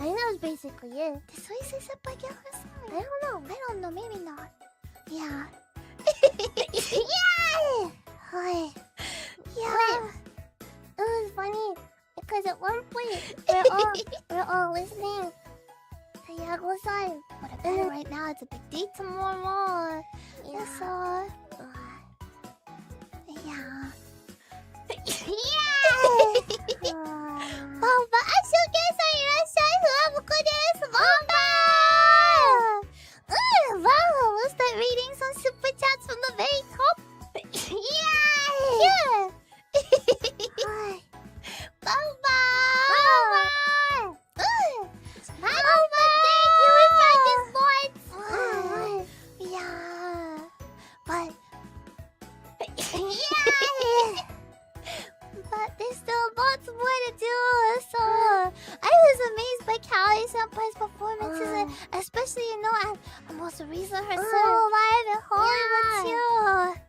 I think that was basically it. Did Soy say Senpai get her sign? I don't know. I don't know, maybe not. Yeah. Yeah! Hi. Yeah. Wait. It was funny because at one point we're all listening to Yago-san. But apparently right now it's a big date tomorrow. Yeah. So, yeah. Yeah! Bomba, ashokesa irashai fuwamoco desu. Bomba! Wow, we'll start reading some super chats from the very top. Yeah! Yeah. Hi. Bomba! Bomba! Bomba, thank you for this points. Yeah. But Yeah! But there's still lots more to do. So I was amazed by Callie Senpai's performances, and especially I'm also reason her solo live at Hollywood too.